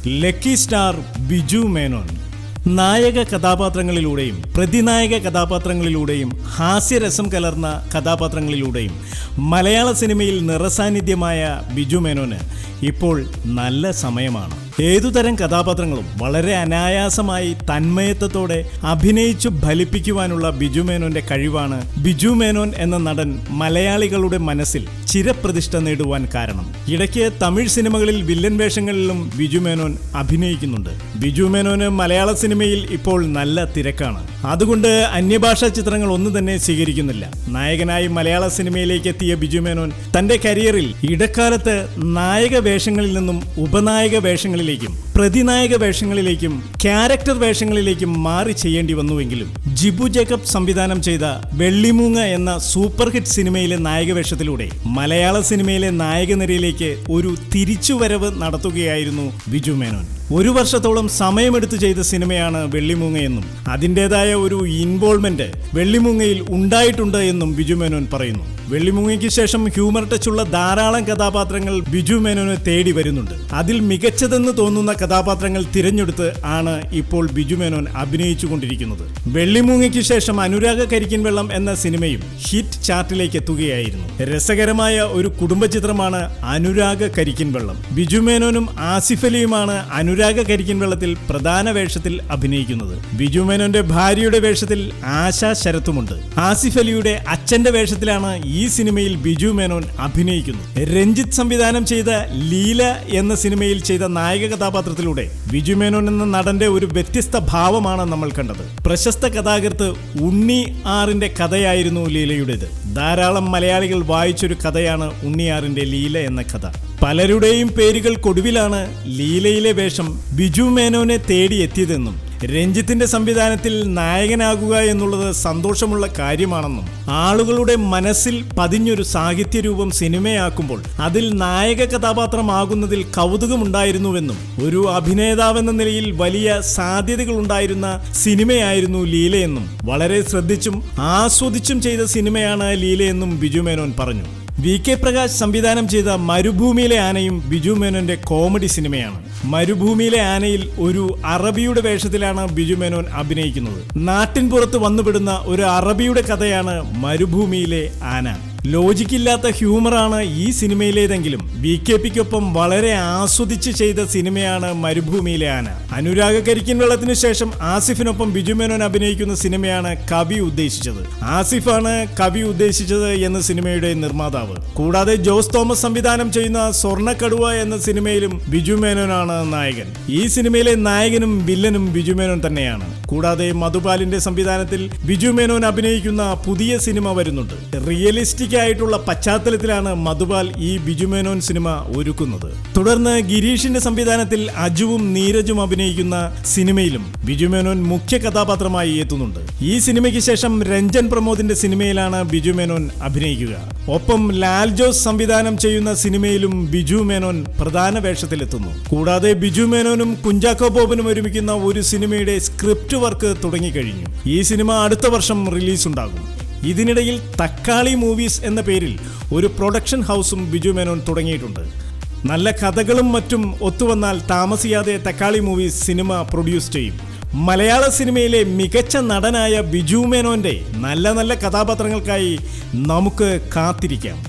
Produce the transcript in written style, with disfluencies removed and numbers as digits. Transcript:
Lucky star Biju Menon നായക കഥാപാത്രങ്ങളിലൂടെയും പ്രതിനായക കഥാപാത്രങ്ങളിലൂടെയും ഹാസ്യരസം കലർന്ന കഥാപാത്രങ്ങളിലൂടെയും മലയാള സിനിമയിൽ നിറസാന്നിധ്യമായ ബിജു മേനോന് ഇപ്പോൾ നല്ല സമയമാണ്. ഏതുതരം കഥാപാത്രങ്ങളും വളരെ അനായാസമായി തന്മയത്വത്തോടെ അഭിനയിച്ചു ഫലിപ്പിക്കുവാനുള്ള ബിജു മേനോന്റെ കഴിവാണ് ബിജു മേനോൻ എന്ന നടൻ മലയാളികളുടെ മനസ്സിൽ ചിരപ്രതിഷ്ഠ നേടുവാൻ കാരണം. ഇടയ്ക്ക് തമിഴ് സിനിമകളിൽ വില്ലൻ വേഷങ്ങളിലും ബിജു മേനോൻ അഭിനയിക്കുന്നുണ്ട്. ബിജു മേനോന് മലയാള സിനിമയിൽ ഇപ്പോൾ നല്ല തിരക്കാണ്. അതുകൊണ്ട് അന്യഭാഷാ ചിത്രങ്ങൾ ഒന്നും തന്നെ സ്വീകരിക്കുന്നില്ല. നായകനായി മലയാള സിനിമയിലേക്ക് എത്തിയ ബിജു മേനോൻ തന്റെ കരിയറിൽ ഇടക്കാലത്ത് നായക വേഷങ്ങളിൽ നിന്നും ഉപനായക വേഷങ്ങളിലേക്കും പ്രതിനായക വേഷങ്ങളിലേക്കും ക്യാരക്ടർ വേഷങ്ങളിലേക്കും മാറി ചെയ്യേണ്ടി വന്നുവെങ്കിലും ജിബു ജേക്കബ് സംവിധാനം ചെയ്ത വെള്ളിമൂങ്ങ എന്ന സൂപ്പർ ഹിറ്റ് സിനിമയിലെ നായക വേഷത്തിലൂടെ മലയാള സിനിമയിലെ നായകനിരയിലേക്ക് ഒരു തിരിച്ചുവരവ് നടത്തുകയായിരുന്നു ബിജു മേനോൻ. 1 വർഷത്തോളം സമയമെടുത്ത് ചെയ്ത സിനിമയാണ് വെള്ളിമൂങ്ങ എന്നും അതിൻ്റെതായ ഒരു ഇൻവോൾവ്മെന്റ് വെള്ളിമൂങ്ങയിൽ ഉണ്ടായിട്ടുണ്ട് എന്നും ബിജു മേനോൻ പറയുന്നു. വെള്ളിമൂങ്ങയ്ക്ക് ശേഷം ഹ്യൂമർ ടച്ചുള്ള ധാരാളം കഥാപാത്രങ്ങൾ ബിജു മേനോനെ തേടി വരുന്നുണ്ട്. അതിൽ മികച്ചതെന്ന് തോന്നുന്ന കഥാപാത്രങ്ങൾ തിരഞ്ഞെടുത്ത് ആണ് ഇപ്പോൾ ബിജു മേനോൻ അഭിനയിച്ചുകൊണ്ടിരിക്കുന്നത്. വെള്ളിമൂങ്ങയ്ക്ക് ശേഷം അനുരാഗ കരിക്കിൻ വെള്ളം എന്ന സിനിമയും ഹിറ്റ് ചാർട്ടിലേക്ക് എത്തുകയായിരുന്നു. രസകരമായ ഒരു കുടുംബ ചിത്രമാണ് അനുരാഗ കരിക്കിൻ വെള്ളം. ബിജു മേനോനും ആസിഫ് അലിയുമാണ് അനുരാഗ കരിക്കിൻ വെള്ളത്തിൽ പ്രധാന വേഷത്തിൽ അഭിനയിക്കുന്നത്. ബിജു മേനോന്റെ ഭാര്യയുടെ വേഷത്തിൽ ആശാ ശരത്തുമുണ്ട്. ആസിഫ് അലിയുടെ അച്ഛന്റെ വേഷത്തിലാണ് ഈ സിനിമയിൽ ബിജു മേനോൻ അഭിനയിക്കുന്നു. രഞ്ജിത്ത് സംവിധാനം ചെയ്ത ലീല എന്ന സിനിമയിൽ ചെയ്ത നായക കഥാപാത്രത്തിലൂടെ ബിജു മേനോൻ എന്ന നടന്റെ ഒരു വ്യത്യസ്ത ഭാവമാണ് നമ്മൾ കണ്ടത്. പ്രശസ്ത കഥാകൃത്ത് ഉണ്ണി ആറിന്റെ കഥയായിരുന്നു ലീലയുടേത്. ധാരാളം മലയാളികൾ വായിച്ചൊരു കഥയാണ് ഉണ്ണിയാറിന്റെ ലീല എന്ന കഥ. പലരുടെയും പേരുകൾക്കൊടുവിലാണ് ലീലയിലെ വേഷം ബിജു മേനോനെ തേടിയെത്തിയതെന്നും രഞ്ജിത്തിന്റെ സംവിധാനത്തിൽ നായകനാകുക എന്നുള്ളത് സന്തോഷമുള്ള കാര്യമാണെന്നും ആളുകളുടെ മനസ്സിൽ പതിഞ്ഞൊരു സാഹിത്യരൂപം സിനിമയാക്കുമ്പോൾ അതിൽ നായക കഥാപാത്രമാകുന്നതിൽ കൗതുകമുണ്ടായിരുന്നുവെന്നും ഒരു അഭിനേതാവെന്ന നിലയിൽ വലിയ സാധ്യതകളുണ്ടായിരുന്ന സിനിമയായിരുന്നു ലീലയെന്നും വളരെ ശ്രദ്ധിച്ചും ആസ്വദിച്ചും ചെയ്ത സിനിമയാണ് ലീലയെന്നും ബിജു മേനോൻ പറഞ്ഞു. VK പ്രകാശ് സംവിധാനം ചെയ്ത മരുഭൂമിയിലെ ആനയും ബിജു മേനോന്റെ കോമഡി സിനിമയാണ്. മരുഭൂമിയിലെ ആനയിൽ ഒരു അറബിയുടെ വേഷത്തിലാണ് ബിജു മേനോൻ അഭിനയിക്കുന്നത്. നാട്ടിൻ പുറത്ത് വന്നുപെടുന്ന ഒരു അറബിയുടെ കഥയാണ് മരുഭൂമിയിലെ ആന. ലോജിക്കില്ലാത്ത ഹ്യൂമറാണ് ഈ സിനിമയിലേതെങ്കിലും BKPക്കൊപ്പം വളരെ ആസ്വദിച്ച് ചെയ്ത സിനിമയാണ് മരുഭൂമിയിലെ ആന. അനുരാഗ കരിക്കിൻ വെള്ളത്തിനു ശേഷം ആസിഫിനൊപ്പം ബിജു മേനോൻ അഭിനയിക്കുന്ന സിനിമയാണ് കവി ഉദ്ദേശിച്ചത്. ആസിഫാണ് കവി ഉദ്ദേശിച്ചത് എന്ന സിനിമയുടെ നിർമ്മാതാവ്. കൂടാതെ ജോസ് തോമസ് സംവിധാനം ചെയ്യുന്ന സ്വർണ്ണക്കടുവ എന്ന സിനിമയിലും ബിജു മേനോനാണ് നായകൻ. ഈ സിനിമയിലെ നായകനും വില്ലനും ബിജു മേനോൻ തന്നെയാണ്. കൂടാതെ മധുപാലിന്റെ സംവിധാനത്തിൽ ബിജു മേനോൻ അഭിനയിക്കുന്ന പുതിയ സിനിമ വരുന്നുണ്ട്. റിയലിസ്റ്റിക് ആയിട്ടുള്ള പശ്ചാത്തലത്തിലാണ് മധുപാൽ ഈ ബിജു മേനോൻ സിനിമ ഒരുക്കുന്നത്. തുടർന്ന് ഗിരീഷിന്റെ സംവിധാനത്തിൽ അജുവും നീരജും അഭിനയിക്കുന്ന സിനിമയിലും ബിജു മേനോൻ മുഖ്യ കഥാപാത്രമായി എത്തുന്നുണ്ട്. ഈ സിനിമയ്ക്ക് ശേഷം രഞ്ജൻ പ്രമോദിന്റെ സിനിമയിലാണ് ബിജു മേനോൻ അഭിനയിക്കുക. ഒപ്പം ലാൽ ജോസ് സംവിധാനം ചെയ്യുന്ന സിനിമയിലും ബിജു മേനോൻ പ്രധാന വേഷത്തിലെത്തുന്നു. കൂടാതെ ബിജു മേനോനും കുഞ്ചാക്കോ ബോബനും ഒരുമിക്കുന്ന ഒരു സിനിമയുടെ സ്ക്രിപ്റ്റ് വർക്ക് തുടങ്ങിക്കഴിഞ്ഞു. ഈ സിനിമ അടുത്ത വർഷം റിലീസ് ഉണ്ടാകും. ഇതിനിടയിൽ തക്കാളി മൂവീസ് എന്ന പേരിൽ ഒരു പ്രൊഡക്ഷൻ ഹൗസും ബിജു മേനോൻ തുടങ്ങിയിട്ടുണ്ട്. നല്ല കഥകളും മറ്റും ഒത്തുവന്നാൽ താമസിയാതെ തക്കാളി മൂവീസ് സിനിമ പ്രൊഡ്യൂസ് ചെയ്യും. മലയാള സിനിമയിലെ മികച്ച നടനായ ബിജു മേനോന്റെ നല്ല നല്ല കഥാപാത്രങ്ങൾക്കായി നമുക്ക് കാത്തിരിക്കാം.